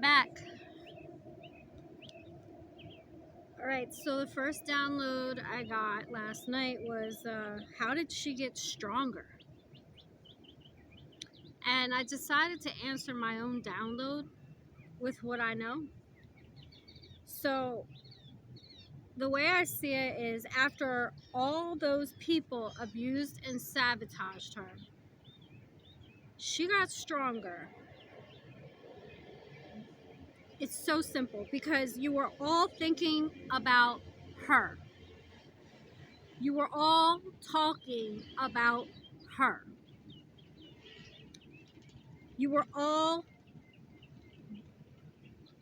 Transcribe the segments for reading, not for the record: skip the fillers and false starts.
back. Alright, so the first download I got last night was, how did she get stronger? And I decided to answer my own download with what I know. So, the way I see it is, after all those people abused and sabotaged her, she got stronger. It's so simple, because you were all thinking about her. You were all talking about her. You were all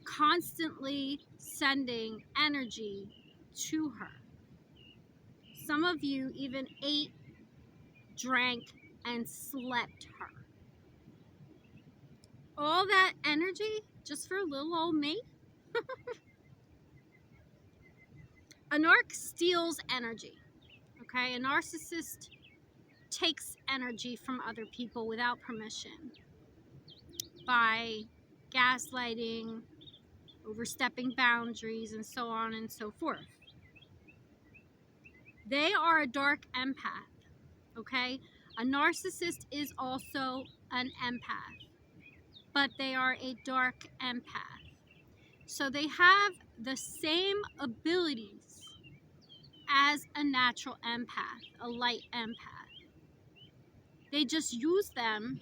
constantly sending energy to her. Some of you even ate, drank, and slept her. All that energy just for little old me? A narc steals energy, okay? A narcissist takes energy from other people without permission by gaslighting, overstepping boundaries, and so on and so forth. They are a dark empath, okay? A narcissist is also an empath, but they are a dark empath. So they have the same abilities as a natural empath, a light empath. They just use them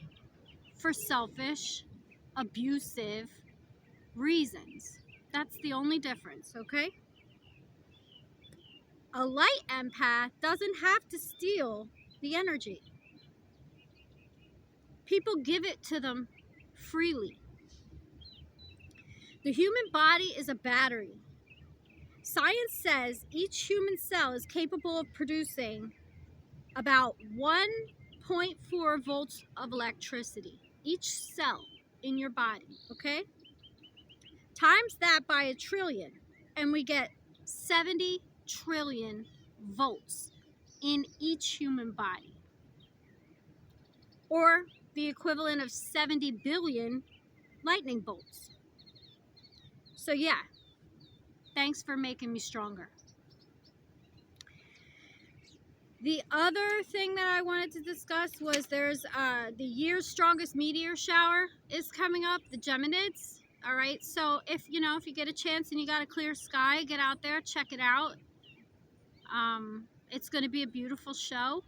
for selfish, abusive reasons. That's the only difference, okay? A light empath doesn't have to steal the energy. People give it to them freely. The human body is a battery. Science says each human cell is capable of producing about 1.4 volts of electricity. Each cell in your body, okay? Times that by 1 trillion, and we get 70 trillion volts in each human body. Or the equivalent of 70 billion lightning bolts. So yeah, thanks for making me stronger. The other thing that I wanted to discuss was there's the year's strongest meteor shower is coming up, the Geminids. All right, so if you get a chance and you got a clear sky, get out there, check it out. It's going to be a beautiful show.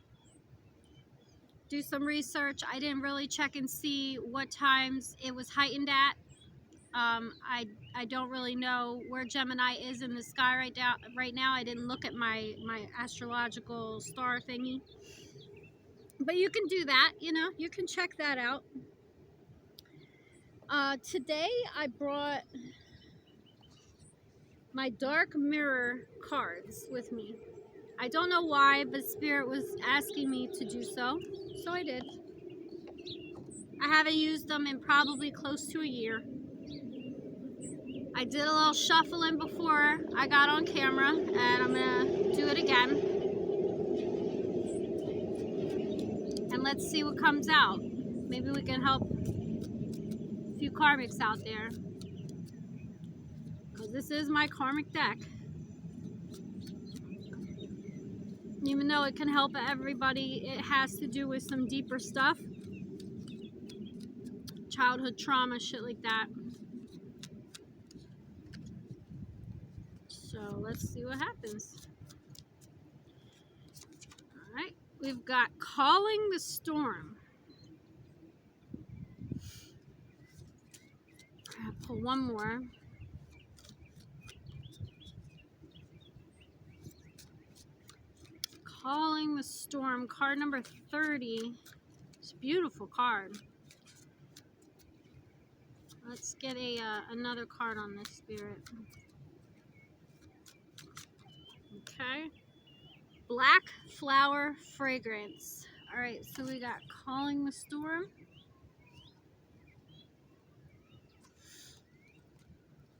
Do some research. I didn't really check and see what times it was heightened at. I don't really know where Gemini is in the sky right now. I didn't look at my astrological star thingy. But you can do that, you can check that out. Today I brought my dark mirror cards with me. I don't know why, but Spirit was asking me to do so, so I did. I haven't used them in probably close to a year. I did a little shuffling before I got on camera, and I'm gonna do it again. And let's see what comes out. Maybe we can help a few karmics out there. Because this is my karmic deck. Even though it can help everybody, it has to do with some deeper stuff. Childhood trauma, shit like that. So let's see what happens. Alright, we've got Calling the Storm. I'll pull one more. Calling the Storm, card number 30. It's a beautiful card. Let's get another card on this, Spirit. Okay. Black Flower Fragrance. Alright, so we got Calling the Storm.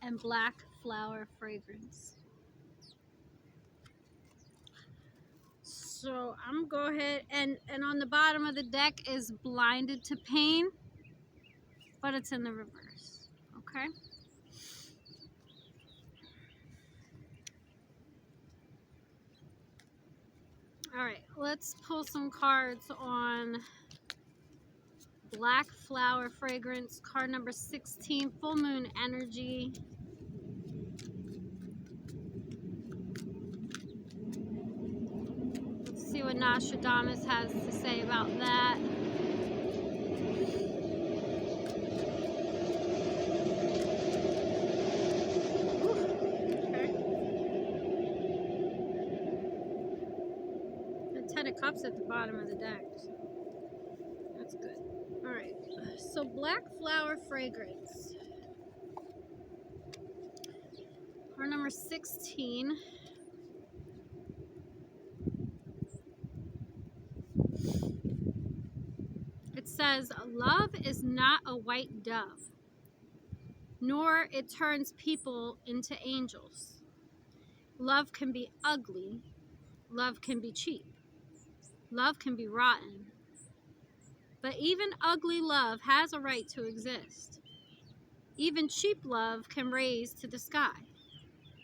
And Black Flower Fragrance. So I'm gonna go ahead and on the bottom of the deck is Blinded to Pain, but it's in the reverse. Okay. All right, let's pull some cards on Black Flower Fragrance, card number 16, Full Moon Energy. Let's see what Nostradamus has to say about that. Okay. The Ten of Cups at the bottom of the deck. That's good. All right, so Black Flower Fragrance, card number 16. It says, love is not a white dove, nor it turns people into angels. Love can be ugly. Love can be cheap. Love can be rotten. But even ugly love has a right to exist. Even cheap love can raise to the sky.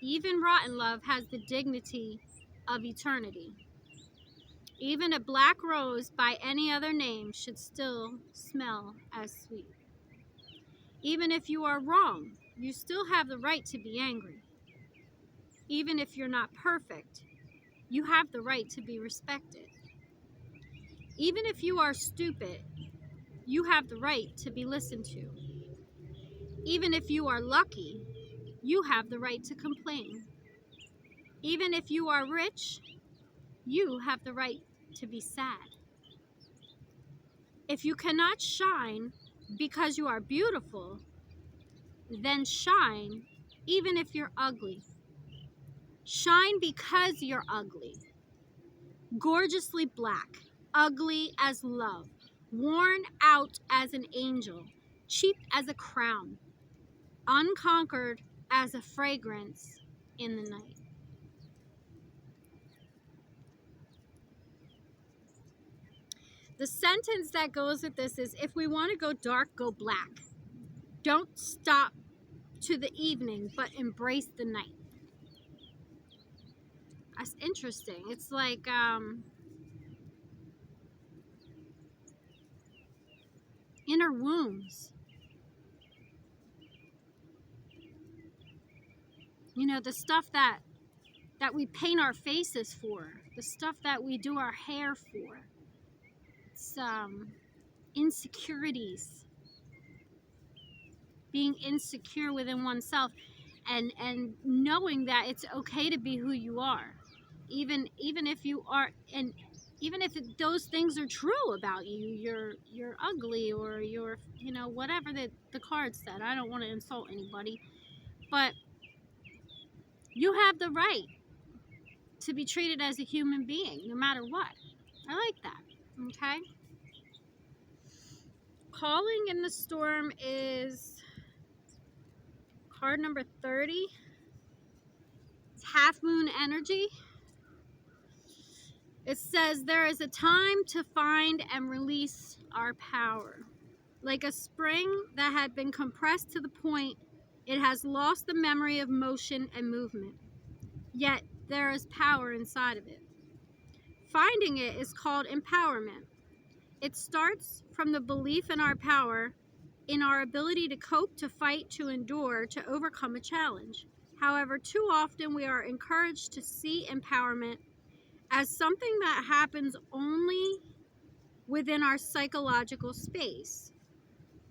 Even rotten love has the dignity of eternity. Even a black rose by any other name should still smell as sweet. Even if you are wrong, you still have the right to be angry. Even if you're not perfect, you have the right to be respected. Even if you are stupid, you have the right to be listened to. Even if you are lucky, you have the right to complain. Even if you are rich, you have the right to be sad. If you cannot shine because you are beautiful, then shine even if you're ugly. Shine because you're ugly. Gorgeously black, ugly as love, worn out as an angel, cheap as a crown, unconquered as a fragrance in the night. The sentence that goes with this is, if we want to go dark, go black. Don't stop to the evening, but embrace the night. That's interesting. It's like, inner wounds. You know, the stuff that we paint our faces for, the stuff that we do our hair for. It's insecurities. Being insecure within oneself, and knowing that it's okay to be who you are, even if you are, and even if those things are true about you. You're ugly, or you're, you know, whatever the card said. I don't want to insult anybody, but you have the right to be treated as a human being no matter what. I like that. Okay. Calling in the storm is card number 30. It's half moon energy. It says, there is a time to find and release our power. Like a spring that had been compressed to the point it has lost the memory of motion and movement. Yet there is power inside of it. Finding it is called empowerment. It starts from the belief in our power, in our ability to cope, to fight, to endure, to overcome a challenge. However, too often we are encouraged to see empowerment as something that happens only within our psychological space.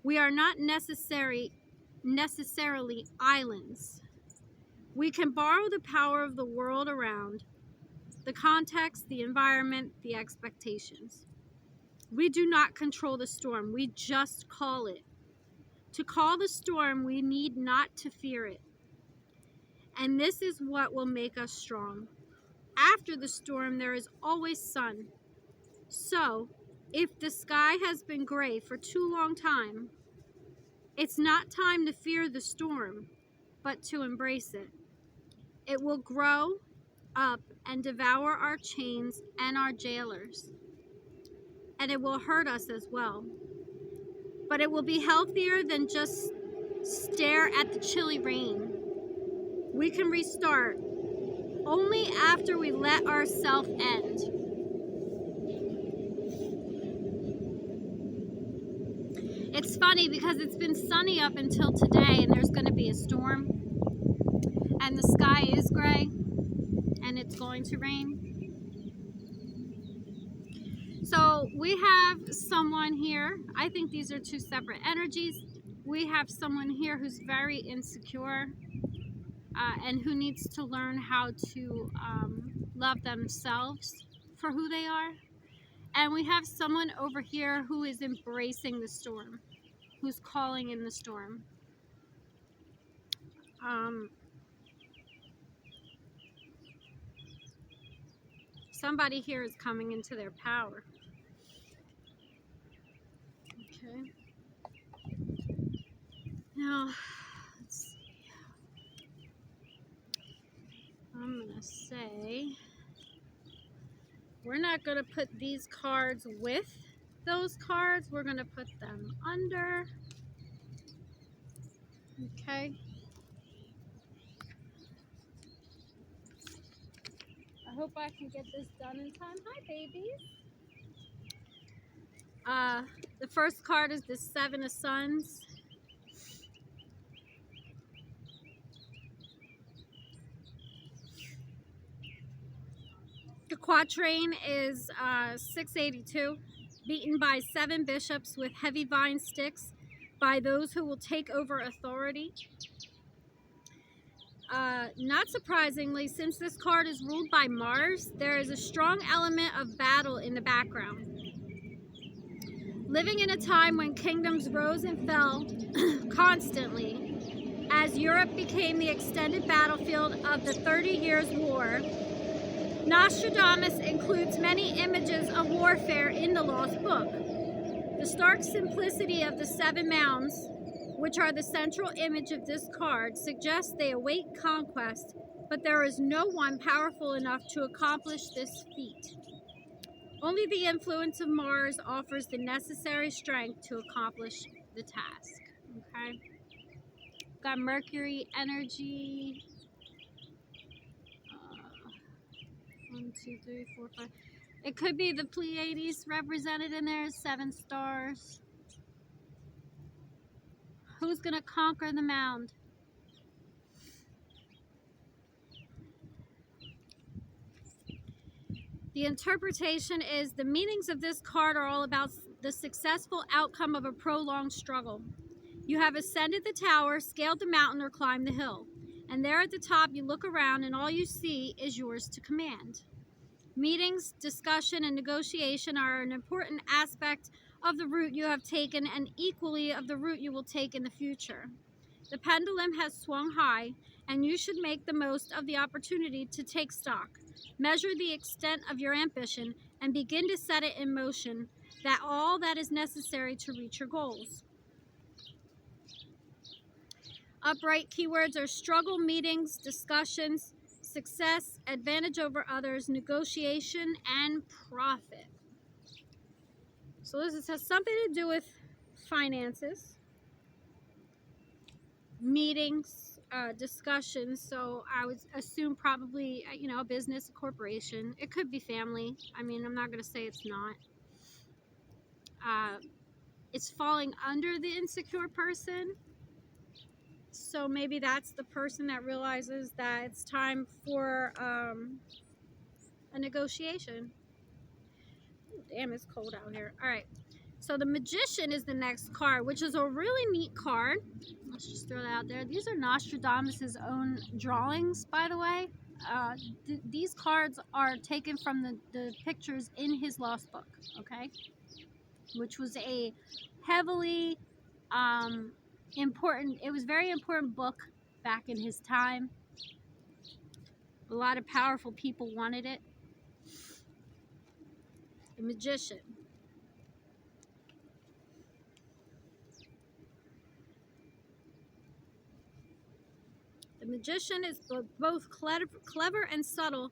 We are not necessarily islands. We can borrow the power of the world around, the context, the environment, the expectations. We do not control the storm, we just call it. To call the storm, we need not to fear it. And this is what will make us strong. After the storm, there is always sun. So, if the sky has been gray for too long time, it's not time to fear the storm, but to embrace it. It will grow up and devour our chains and our jailers. And it will hurt us as well. But it will be healthier than just stare at the chilly rain. We can restart only after we let ourselves end. It's funny because it's been sunny up until today, and there's going to be a storm, and the sky is gray, and it's going to rain. So we have someone here. I think these are two separate energies. We have someone here who's very insecure and who needs to learn how to love themselves for who they are. And we have someone over here who is embracing the storm, who's calling in the storm. Somebody here is coming into their power. Okay. Now, let's see. I'm going to say, we're not going to put these cards with those cards. We're going to put them under. Okay. I hope I can get this done in time. Hi, babies. The first card is the Seven of Suns. The quatrain is 682, beaten by 7 bishops with heavy vine sticks by those who will take over authority. Not surprisingly, since this card is ruled by Mars, there is a strong element of battle in the background. Living in a time when kingdoms rose and fell constantly, as Europe became the extended battlefield of the 30 Years' War, Nostradamus includes many images of warfare in the Lost Book. The stark simplicity of the 7 mounds, which are the central image of this card, suggests they await conquest, but there is no one powerful enough to accomplish this feat. Only the influence of Mars offers the necessary strength to accomplish the task. Okay? Got Mercury energy. 1, 2, 3, 4, 5. It could be the Pleiades represented in there, 7 stars. Who's going to conquer the mound? The interpretation is the meanings of this card are all about the successful outcome of a prolonged struggle. You have ascended the tower, scaled the mountain, or climbed the hill. And there at the top, you look around and all you see is yours to command. Meetings, discussion, and negotiation are an important aspect of the route you have taken and equally of the route you will take in the future. The pendulum has swung high, and you should make the most of the opportunity to take stock, measure the extent of your ambition, and begin to set it in motion, that all that is necessary to reach your goals. Upright keywords are struggle, meetings, discussions, success, advantage over others, negotiation, and profit. So this has something to do with finances, meetings, discussions. So I would assume probably, a business, a corporation. It could be family. I mean, I'm not going to say it's not. It's falling under the insecure person. So maybe that's the person that realizes that it's time for a negotiation. Ooh, damn, it's cold out here. All right. So the Magician is the next card, which is a really neat card. Let's just throw that out there. These are Nostradamus' own drawings, by the way. These cards are taken from the pictures in his Lost Book, okay? Which was a heavily important, it was a very important book back in his time. A lot of powerful people wanted it. The Magician. The Magician is both clever and subtle,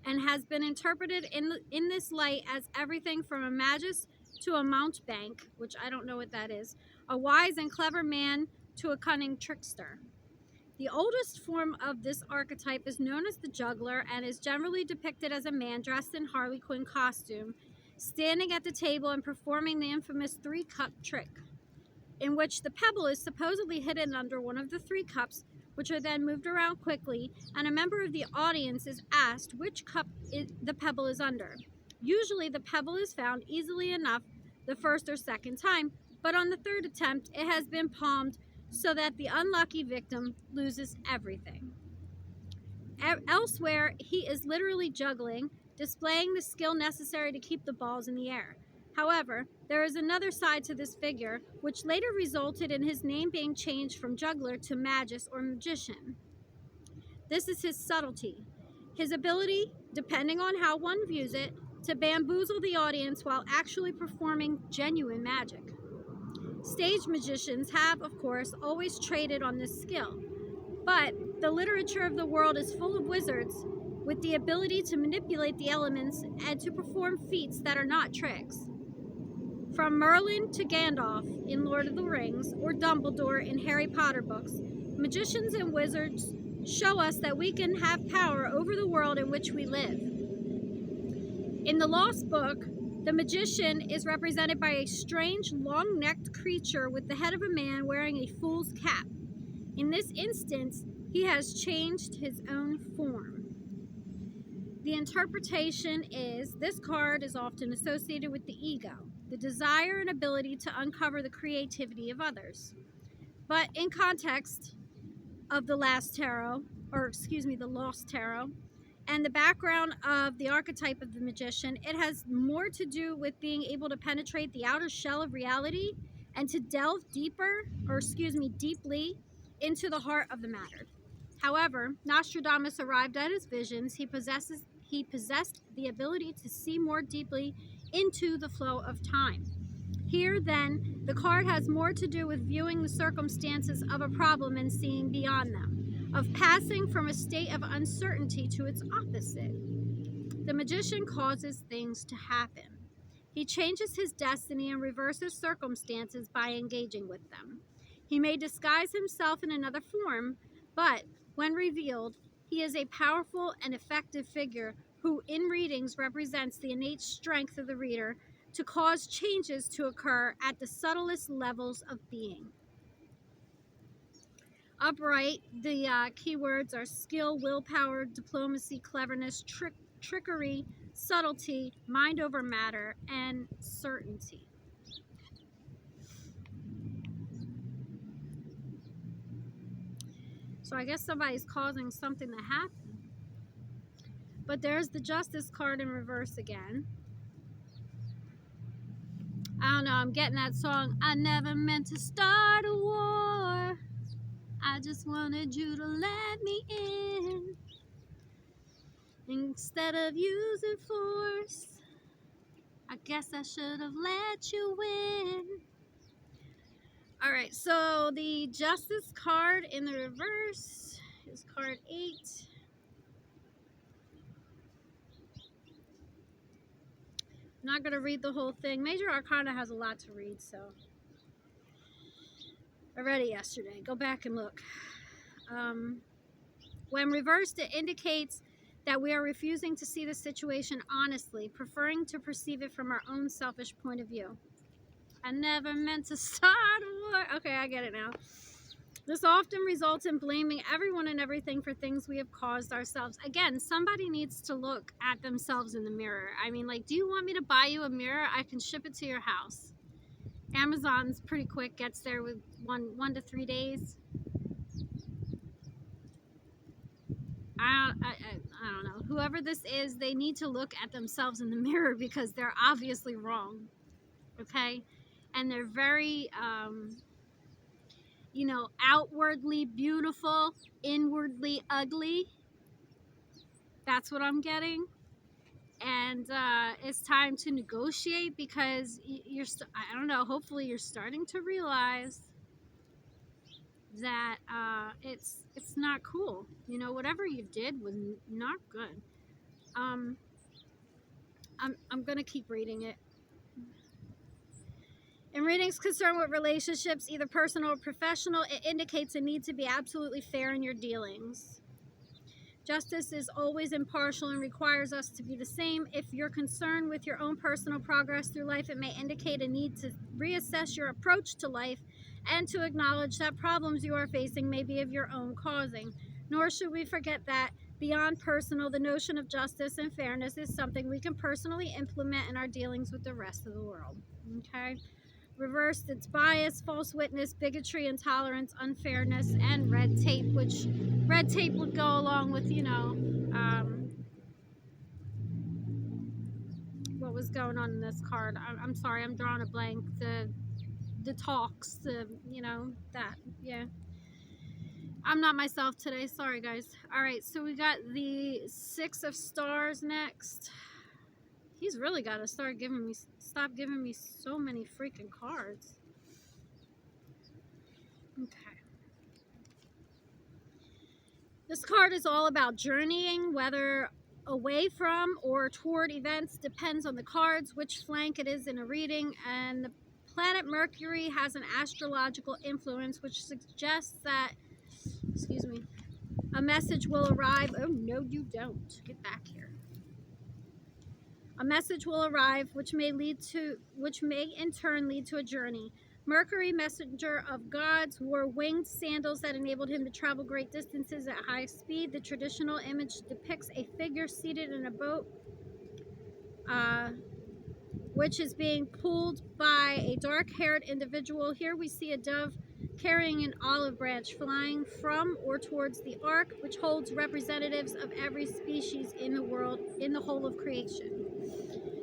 and has been interpreted in this light as everything from a magus to a mountebank, which I don't know what that is, a wise and clever man to a cunning trickster. The oldest form of this archetype is known as the juggler and is generally depicted as a man dressed in Harley Quinn costume, standing at the table and performing the infamous 3-cup trick. in which the pebble is supposedly hidden under one of the 3 cups, which are then moved around quickly, and a member of the audience is asked which cup the pebble is under. Usually the pebble is found easily enough the first or second time, but on the 3rd attempt it has been palmed so that the unlucky victim loses everything. Elsewhere, he is literally juggling, displaying the skill necessary to keep the balls in the air. However, there is another side to this figure, which later resulted in his name being changed from juggler to magus or magician. This is his subtlety, his ability, depending on how one views it, to bamboozle the audience while actually performing genuine magic. Stage magicians have, of course, always traded on this skill, but the literature of the world is full of wizards with the ability to manipulate the elements and to perform feats that are not tricks. From Merlin to Gandalf in Lord of the Rings or Dumbledore in Harry Potter books, magicians and wizards show us that we can have power over the world in which we live. In the Lost Book, the magician is represented by a strange, long-necked creature with the head of a man wearing a fool's cap. In this instance, he has changed his own form. The interpretation is this card is often associated with the ego, the desire and ability to uncover the creativity of others. But in context of the Lost Tarot, and the background of the archetype of the magician, it has more to do with being able to penetrate the outer shell of reality and to delve deeply into the heart of the matter. However, Nostradamus arrived at his visions. He possessed the ability to see more deeply into the flow of time. Here, then, the card has more to do with viewing the circumstances of a problem and seeing beyond them, of passing from a state of uncertainty to its opposite. The magician causes things to happen. He changes his destiny and reverses circumstances by engaging with them. He may disguise himself in another form, but when revealed, he is a powerful and effective figure who, in readings, represents the innate strength of the reader to cause changes to occur at the subtlest levels of being. Upright, the keywords are skill, willpower, diplomacy, cleverness, trickery, subtlety, mind over matter, and certainty. So I guess somebody's causing something to happen. But there's the Justice card in reverse again. I don't know, I'm getting that song, I never meant to start a war. I just wanted you to let me in. Instead of using force, I guess I should have let you in. Alright, so the Justice card in the reverse is card 8. I'm not going to read the whole thing. Major Arcana has a lot to read, so I read it yesterday. Go back and look. When reversed, it indicates that we are refusing to see the situation honestly, preferring to perceive it from our own selfish point of view. I never meant to start a war. Okay, I get it now. This often results in blaming everyone and everything for things we have caused ourselves. Again, somebody needs to look at themselves in the mirror. I mean, like, do you want me to buy you a mirror? I can ship it to your house. Amazon's pretty quick, gets there with one to 3 days. I don't know. Whoever this is, they need to look at themselves in the mirror because they're obviously wrong. Okay? And they're very, outwardly beautiful, inwardly ugly. That's what I'm getting. And it's time to negotiate because I don't know, hopefully you're starting to realize that it's not cool. You know, whatever you did was not good. I'm gonna keep reading it. In readings concerned with relationships, either personal or professional, it indicates a need to be absolutely fair in your dealings. Justice is always impartial and requires us to be the same. If you're concerned with your own personal progress through life, it may indicate a need to reassess your approach to life and to acknowledge that problems you are facing may be of your own causing. Nor should we forget that beyond personal, the notion of justice and fairness is something we can personally implement in our dealings with the rest of the world. Okay? Reversed, it's bias, false witness, bigotry, intolerance, unfairness, and red tape, which red tape would go along with, what was going on in this card. I'm sorry, I'm drawing a blank. The talks, that, yeah. I'm not myself today, sorry guys. All right, so we got the Six of Stars next. He's really got to stop giving me so many freaking cards. Okay. This card is all about journeying, whether away from or toward events, depends on the cards, which flank it is in a reading, and the planet Mercury has an astrological influence, which suggests that, excuse me, a message will arrive. Oh, no, you don't. Get back here. A message will arrive, which may in turn lead to a journey. Mercury, messenger of gods, wore winged sandals that enabled him to travel great distances at high speed. The traditional image depicts a figure seated in a boat, which is being pulled by a dark-haired individual. Here we see a dove carrying an olive branch flying from or towards the ark, which holds representatives of every species in the world, in the whole of creation.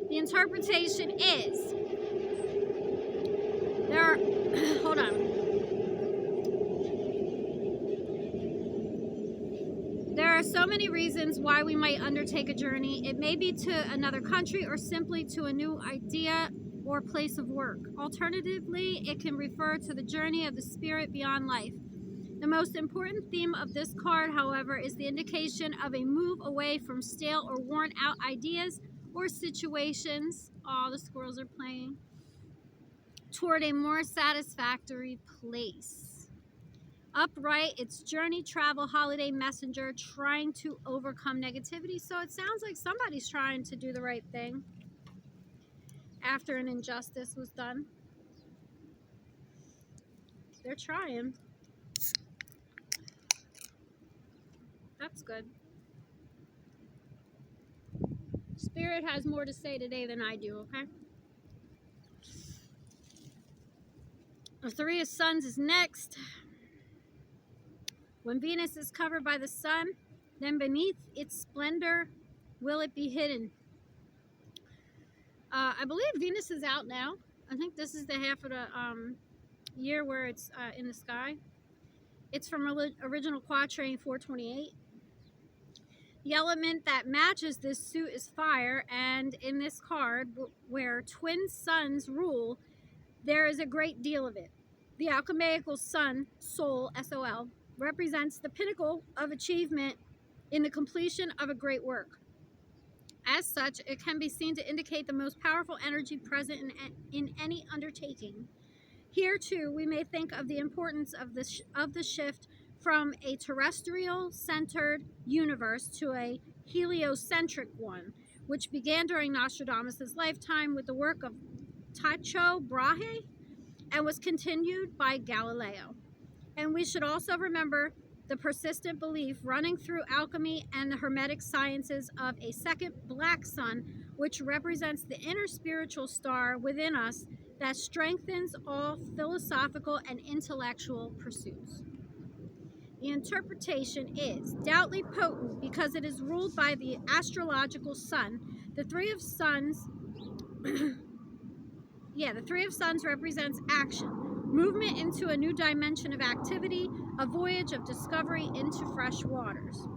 The interpretation is, hold on. There are so many reasons why we might undertake a journey. It may be to another country or simply to a new idea or place of work. Alternatively, it can refer to the journey of the spirit beyond life. The most important theme of this card, however, is the indication of a move away from stale or worn out ideas or situations. Oh, the squirrels are playing. Toward a more satisfactory place. Upright, it's journey, travel, holiday, messenger, trying to overcome negativity. So it sounds like somebody's trying to do the right thing after an injustice was done. They're trying. That's good. Spirit has more to say today than I do, okay? The Three of Suns is next. When Venus is covered by the sun, then beneath its splendor will it be hidden. I believe Venus is out now. I think this is the half of the year where it's in the sky. It's from original quatrain 428. The element that matches this suit is fire, and in this card, where twin suns rule, there is a great deal of it. The alchemical sun, soul, S-O-L, represents the pinnacle of achievement in the completion of a great work. As such, it can be seen to indicate the most powerful energy present in any undertaking. Here, too, we may think of the importance of the shift from a terrestrial-centered universe to a heliocentric one, which began during Nostradamus' lifetime with the work of Tycho Brahe and was continued by Galileo. And we should also remember the persistent belief running through alchemy and the hermetic sciences of a second black sun, which represents the inner spiritual star within us that strengthens all philosophical and intellectual pursuits. The interpretation is doubly potent because it is ruled by the astrological sun. The Three of Suns the Three of Suns represents action, movement into a new dimension of activity, a voyage of discovery into fresh waters.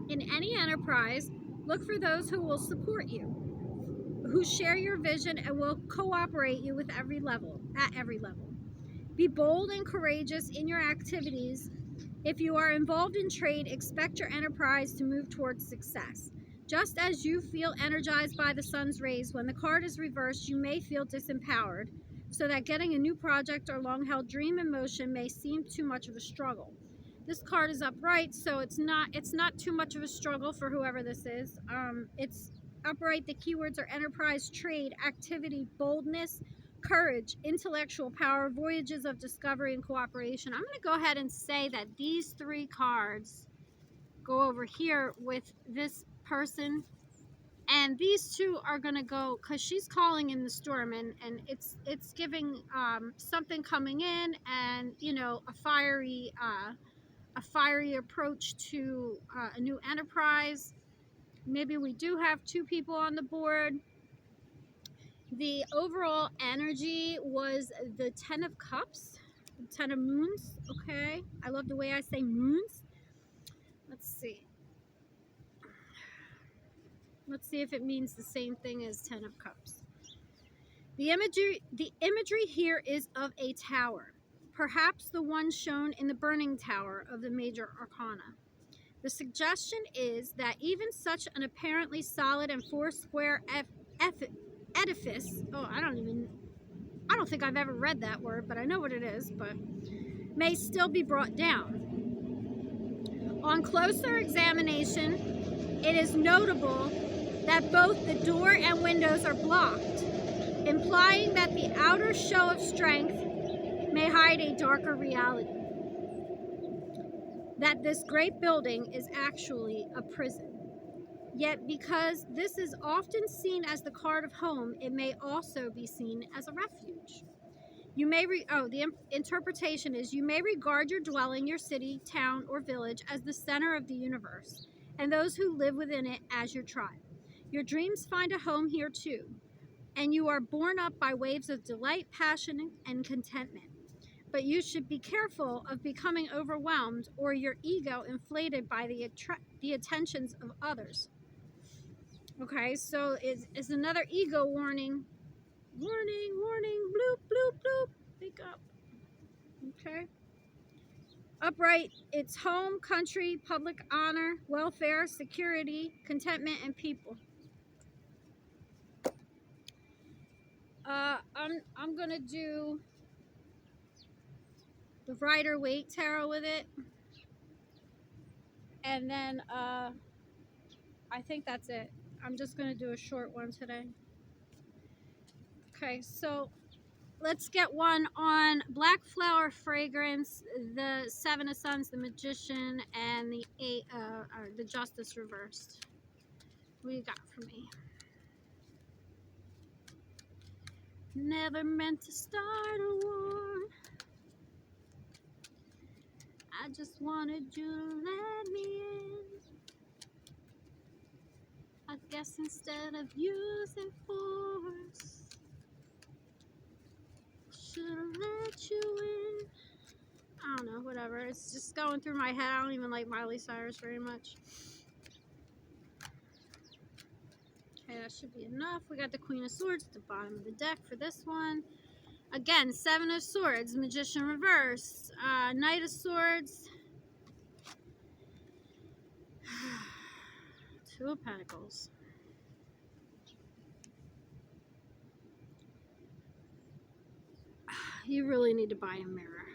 In any enterprise, look for those who will support you, who share your vision and will cooperate you with at every level. Be bold and courageous in your activities. If you are involved in trade, expect your enterprise to move towards success. Just as you feel energized by the sun's rays, when the card is reversed, you may feel disempowered, so that getting a new project or long-held dream in motion may seem too much of a struggle. This card is upright, so it's not too much of a struggle for whoever this is. It's upright. The keywords are enterprise, trade, activity, boldness, courage, intellectual power, voyages of discovery and cooperation. I'm going to go ahead and say that these 3 cards go over here with this person, and these 2 are going to go, because she's calling in the storm, and it's giving something coming in, and you know, a fiery approach to a new enterprise. Maybe we do have 2 people on the board. The overall energy was the 10 of Cups, 10 of Moons. Okay, I love the way I say moons. Let's see. Let's see if it means the same thing as 10 of Cups. The imagery here is of a tower, perhaps the one shown in the Burning Tower of the Major Arcana. The suggestion is that even such an apparently solid and 4-square edifice, I don't think I've ever read that word, but I know what it is, but may still be brought down. On closer examination, it is notable that both the door and windows are blocked, implying that the outer show of strength may hide a darker reality. That this great building is actually a prison. Yet because this is often seen as the card of home, it may also be seen as a refuge. You may the interpretation is, you may regard your dwelling, your city, town, or village as the center of the universe, and those who live within it as your tribe. Your dreams find a home here too, and you are borne up by waves of delight, passion, and contentment. But you should be careful of becoming overwhelmed or your ego inflated by the attentions of others. Okay, so it's another ego warning. Warning, warning, bloop, bloop, bloop. Wake up. Okay. Upright, it's home, country, public honor, welfare, security, contentment, and people. I'm gonna do the Rider-Waite Tarot with it, and then I think that's it. I'm just gonna do a short one today. Okay, so let's get one on Black Flower Fragrance, the 7 of Sons, the Magician, and the Justice reversed. What do you got for me? Never meant to start a war. I just wanted you to let me in. I guess instead of using force, should've let you in. I don't know, whatever. It's just going through my head. I don't even like Miley Cyrus very much. Okay, that should be enough. We got the Queen of Swords at the bottom of the deck for this one. Again, 7 of Swords, Magician reverse, Knight of Swords, 2 of Pentacles. You really need to buy a mirror.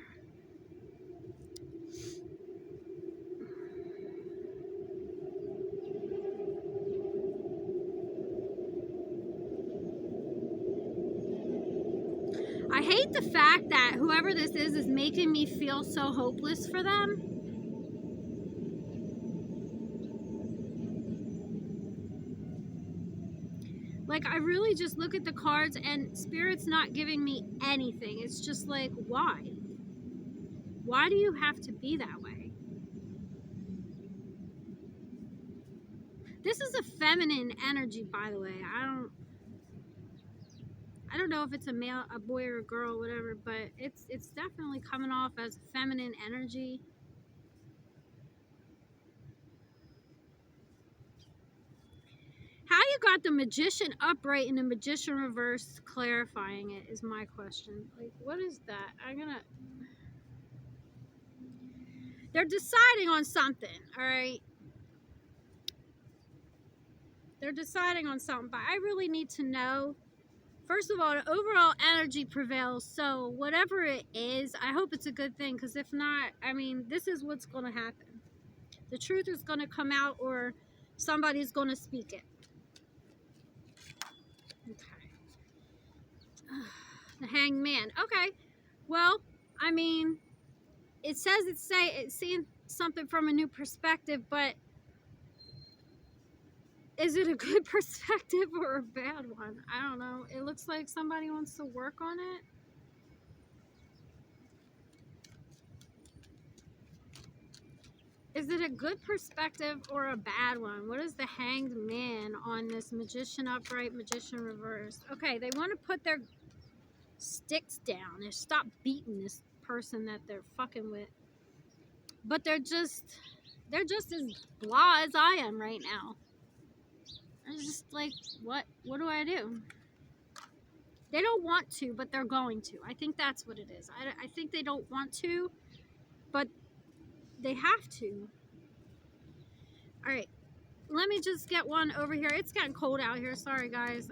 I hate the fact that whoever this is making me feel so hopeless for them. Like, I really just look at the cards and Spirit's not giving me anything. It's just like, why? Why do you have to be that way? This is a feminine energy, by the way. I don't know if it's a male, a boy, or a girl, whatever, but it's definitely coming off as feminine energy. How you got the Magician upright and the Magician reverse clarifying it is my question. Like, what is that? They're deciding on something, all right? They're deciding on something, but I really need to know. First of all, the overall energy prevails, so whatever it is, I hope it's a good thing, because if not, I mean, this is what's going to happen. The truth is going to come out, or somebody's going to speak it. Okay. The Hanged Man. Okay. Well, I mean, it says it's seeing something from a new perspective, but is it a good perspective or a bad one? I don't know. It looks like somebody wants to work on it. Is it a good perspective or a bad one? What is the Hanged Man on this Magician upright, Magician reversed? Okay, they want to put their sticks down and stop beating this person that they're fucking with. But they're just as blah as I am right now. It's just like, what do I do? They don't want to, but they're going to. I think that's what it is. I think they don't want to, but they have to. All right, let me just get one over here. It's getting cold out here. Sorry, guys.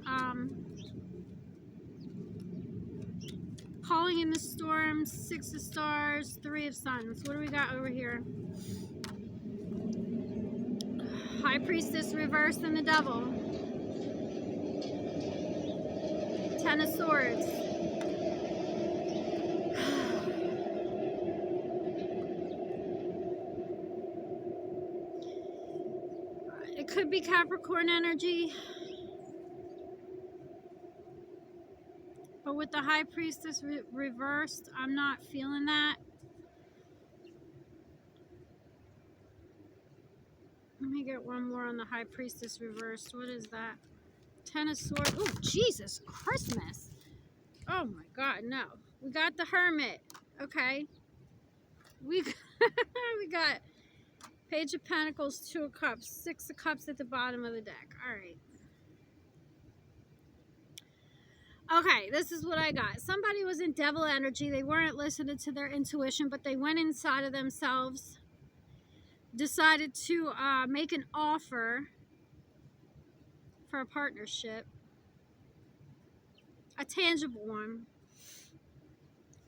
Calling in the storm, 6 of stars, 3 of suns. What do we got over here? High priestess reversed and the devil. 10 of swords. It could be Capricorn energy. But with the high priestess reversed, I'm not feeling that. Let me get one more on the high priestess reversed. What is that? 10 of swords. Oh, Jesus Christmas. Oh my God, no. We got the hermit. Okay. We got Page of Pentacles, 2 of Cups, 6 of Cups at the bottom of the deck. All right. Okay, this is what I got. Somebody was in devil energy. They weren't listening to their intuition, but they went inside of themselves, decided to make an offer for a partnership, a tangible one,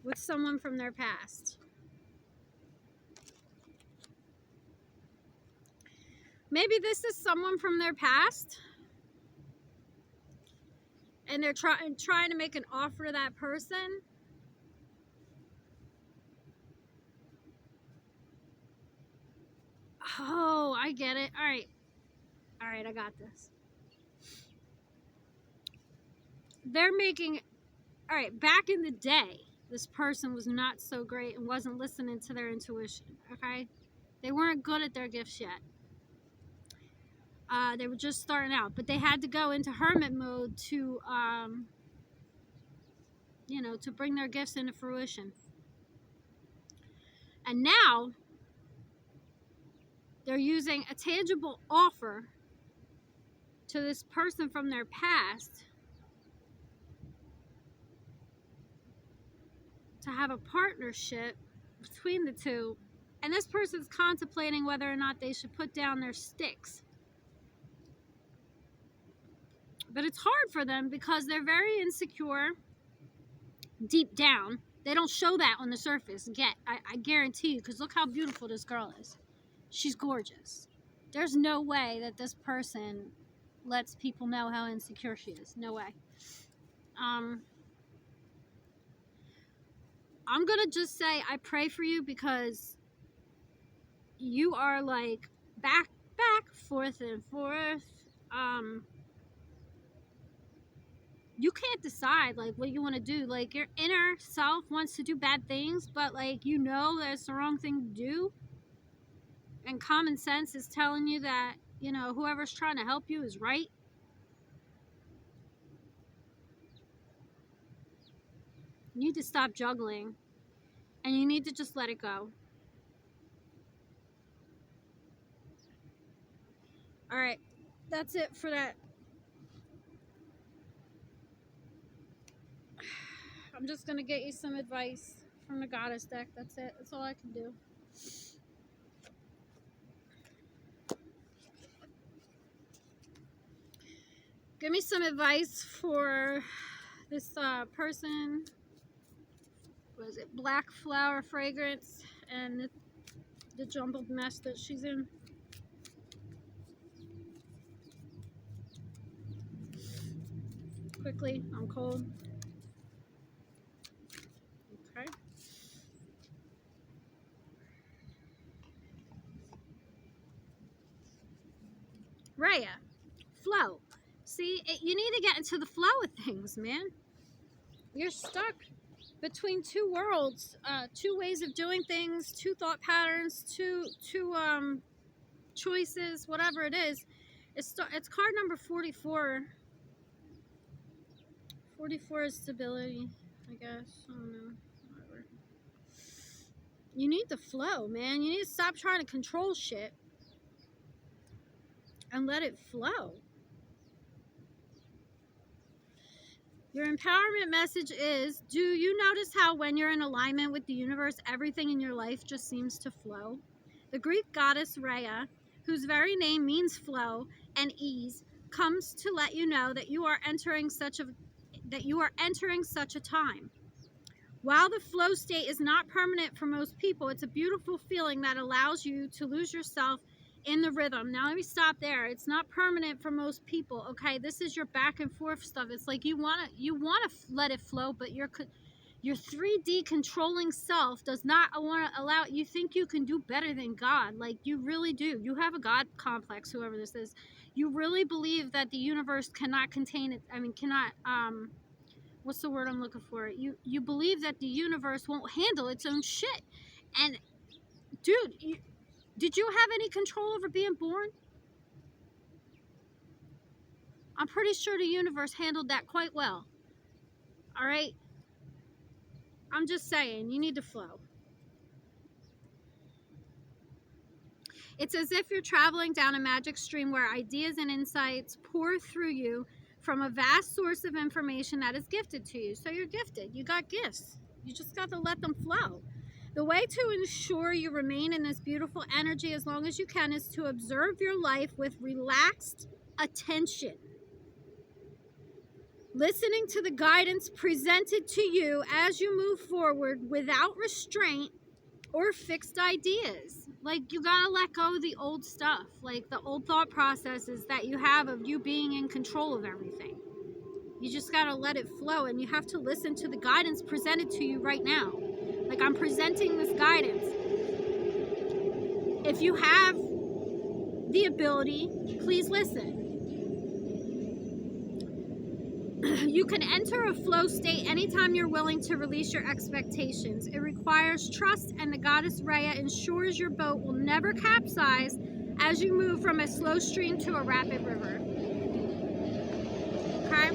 with someone from their past. Maybe this is someone from their past, and they're trying to make an offer to that person. Oh, I get it. All right, I got this. They're making, all right, back in the day, this person was not so great and wasn't listening to their intuition, okay? They weren't good at their gifts yet. They were just starting out, but they had to go into hermit mode to, you know, to bring their gifts into fruition. And now, they're using a tangible offer to this person from their past to have a partnership between the two. And this person's contemplating whether or not they should put down their sticks. But it's hard for them because they're very insecure deep down. They don't show that on the surface yet. I guarantee you, because look how beautiful this girl is. She's gorgeous. There's no way that this person lets people know how insecure she is. No way. I'm gonna just say I pray for you, because you are like back, forth and forth. You can't decide like what you want to do. Like, your inner self wants to do bad things, but like, you know that's the wrong thing to do. And common sense is telling you that, you know, whoever's trying to help you is right. You need to stop juggling, and you need to just let it go. All right, that's it for that. I'm just gonna get you some advice from the Goddess deck. That's it. That's all I can do. Give me some advice for this person. Was it Black Flower Fragrance and the jumbled mess that she's in? Quickly, I'm cold. Raya, flow. See, you need to get into the flow of things, man. You're stuck between two worlds, two ways of doing things, two thought patterns, two choices, whatever it is. It's card number 44. 44 is stability, I guess. I don't know. Whatever. You need the flow, man. You need to stop trying to control shit and let it flow. Your empowerment message is, do you notice how when you're in alignment with the universe, everything in your life just seems to flow? The Greek goddess Rhea, whose very name means flow and ease, comes to let you know that you are entering such a time. While the flow state is not permanent for most people, it's a beautiful feeling that allows you to lose yourself in the rhythm. Now let me stop there. It's not permanent for most people, okay? This is your back and forth stuff. It's like you want to let it flow, but your 3D controlling self does not want to allow. You think you can do better than God. Like, you really do. You have a God complex, whoever this is. You really believe that the universe cannot contain it. I mean, cannot what's the word I'm looking for? You believe that the universe won't handle its own shit. And dude, did you have any control over being born? I'm pretty sure the universe handled that quite well. All right? I'm just saying, you need to flow. It's as if you're traveling down a magic stream where ideas and insights pour through you from a vast source of information that is gifted to you. So you're gifted. You got gifts. You just got to let them flow. The way to ensure you remain in this beautiful energy as long as you can is to observe your life with relaxed attention. Listening to the guidance presented to you as you move forward without restraint or fixed ideas. Like, you gotta let go of the old stuff, like the old thought processes that you have of you being in control of everything. You just gotta let it flow, and you have to listen to the guidance presented to you right now. Like, I'm presenting this guidance. If you have the ability, please listen. You can enter a flow state anytime you're willing to release your expectations. It requires trust, and the goddess Rhea ensures your boat will never capsize as you move from a slow stream to a rapid river. Okay?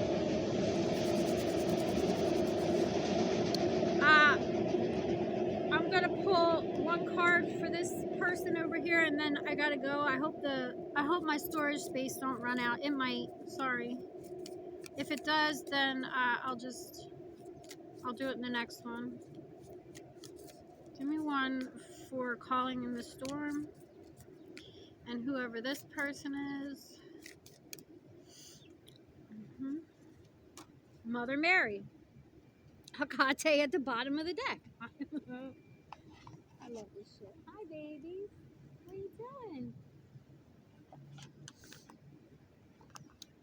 I'm gonna pull one card for this person over here, and then I gotta go. I hope my storage space don't run out. It might. Sorry. If it does, then I'll do it in the next one. Give me one for calling in the storm. And whoever this person is. Mother Mary. Hecate at the bottom of the deck. I love this shit. Hi, babies. What are you doing?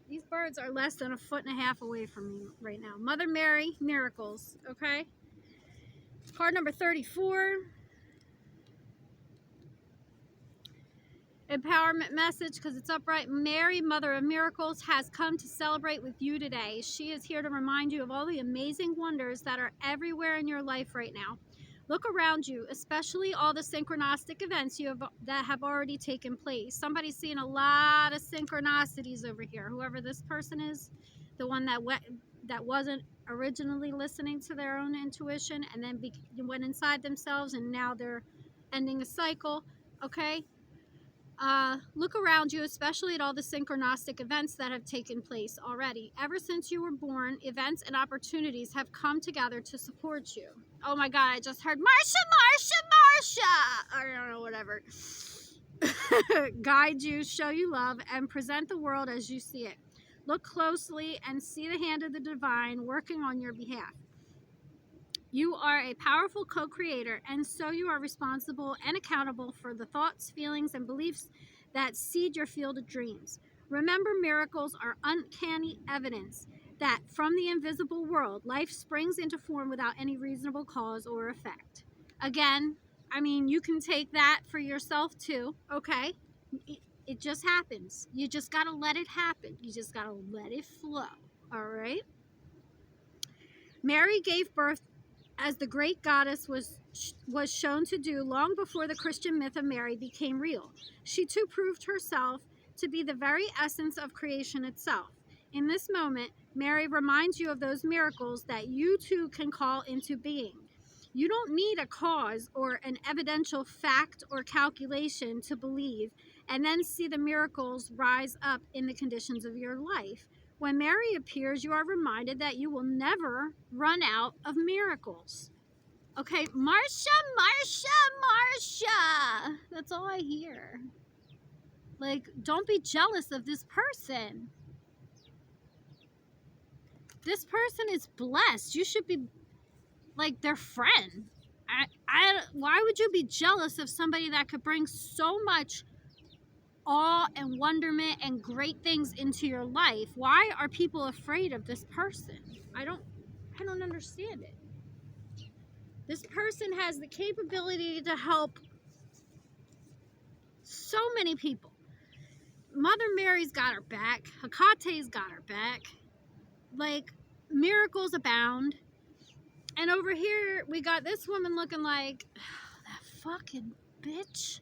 These birds are less than 1.5 feet away from me right now. Mother Mary, miracles, okay? Card number 34. Empowerment message, because it's upright. Mary, Mother of Miracles, has come to celebrate with you today. She is here to remind you of all the amazing wonders that are everywhere in your life right now. Look around you, especially all the synchronistic events that have already taken place. Somebody's seeing a lot of synchronicities over here. Whoever this person is, the one that wasn't originally listening to their own intuition and then went inside themselves, and now they're ending a cycle. Okay? Look around you, especially at all the synchronistic events that have taken place already. Ever since you were born, events and opportunities have come together to support you. Oh my God, I just heard Marsha! I don't know, whatever. Guide you, show you love, and present the world as you see it. Look closely and see the hand of the divine working on your behalf. You are a powerful co-creator, and so you are responsible and accountable for the thoughts, feelings, and beliefs that seed your field of dreams. Remember, miracles are uncanny evidence that from the invisible world, life springs into form without any reasonable cause or effect. Again, I mean, you can take that for yourself too, okay? It just happens. You just got to let it happen. You just got to let it flow. All right? Mary gave birth as the great goddess was shown to do long before the Christian myth of Mary became real. She too proved herself to be the very essence of creation itself. In this moment, Mary reminds you of those miracles that you too can call into being. You don't need a cause or an evidential fact or calculation to believe and then see the miracles rise up in the conditions of your life. When Mary appears, you are reminded that you will never run out of miracles. Okay, Marsha, Marsha, Marsha. That's all I hear. Like, don't be jealous of this person. This person is blessed. You should be like their friend. Why would you be jealous of somebody that could bring so much awe and wonderment and great things into your life? Why are people afraid of this person? I don't understand it. This person has the capability to help so many people. Mother Mary's got her back. Hekate's got her back. Like, miracles abound. And over here, we got this woman looking like, oh, that fucking bitch.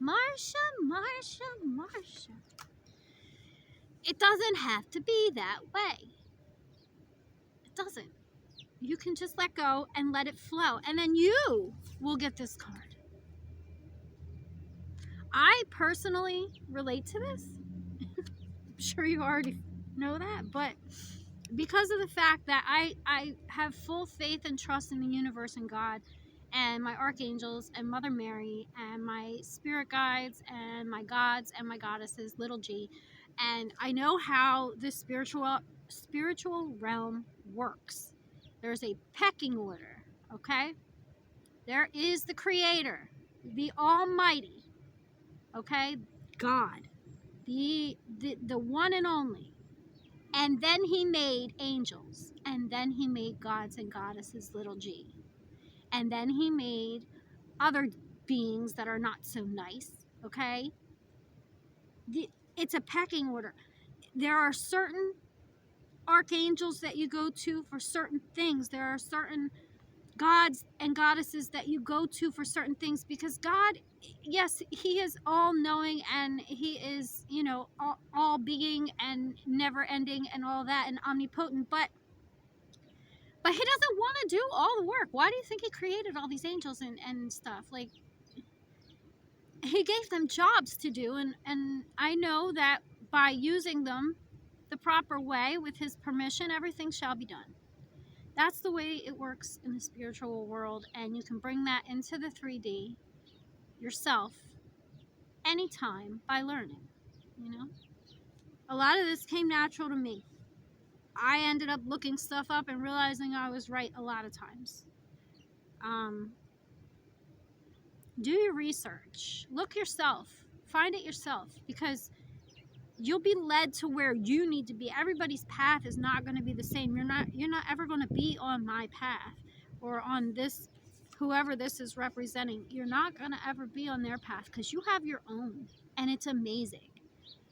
Marsha. It doesn't have to be that way. It doesn't. You can just let go and let it flow. And then you will get this card. I personally relate to this. I'm sure you already know that. But because of the fact that I have full faith and trust in the universe and God and my archangels and Mother Mary and my spirit guides and my gods and my goddesses, little g, and I know how the spiritual realm works. There's a pecking order, okay? There is the Creator, the Almighty, okay? God, the one and only. And then he made angels, and then he made gods and goddesses, little g. And then he made other beings that are not so nice, okay? It's a pecking order. There are certain archangels that you go to for certain things. There are certain gods and goddesses that you go to for certain things, because God, yes, he is all-knowing and he is, you know, all being and never ending and all that and omnipotent, but he doesn't want to do all the work. Why do you think he created all these angels and stuff? Like, he gave them jobs to do, and I know that by using them the proper way with his permission, everything shall be done. That's the way it works in the spiritual world, and you can bring that into the 3D yourself anytime by learning, you know? A lot of this came natural to me. I ended up looking stuff up and realizing I was right a lot of times. Do your research. Look yourself. Find it yourself, because you'll be led to where you need to be. Everybody's path is not going to be the same. You're not ever going to be on my path or on this, whoever this is representing. You're not going to ever be on their path, because you have your own, and it's amazing.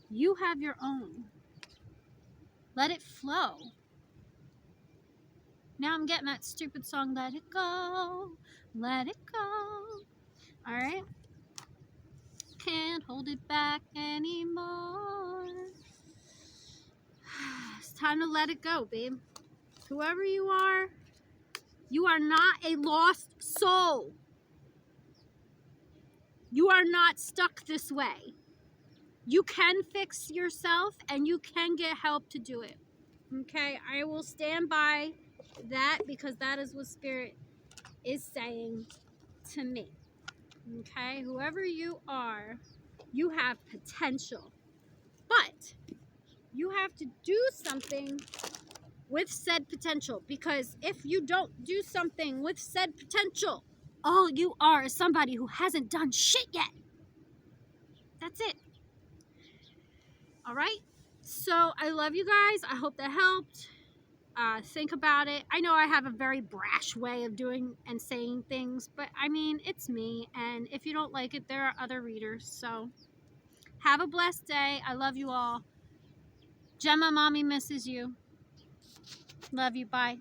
You have your own. Let it flow. Now I'm getting that stupid song, Let It Go, Let It Go. All right? Can't hold it back anymore. It's time to let it go, babe. Whoever you are not a lost soul. You are not stuck this way. You can fix yourself, and you can get help to do it. Okay? I will stand by that, because that is what Spirit is saying to me. Okay? Whoever you are, you have potential. But you have to do something with said potential, because if you don't do something with said potential, all you are is somebody who hasn't done shit yet. That's it. All right? So I love you guys. I hope that helped. Think about it. I know I have a very brash way of doing and saying things, but I mean, it's me, and if you don't like it, there are other readers. So Have a blessed day. I love you all. Gemma, mommy misses you. Love you. Bye.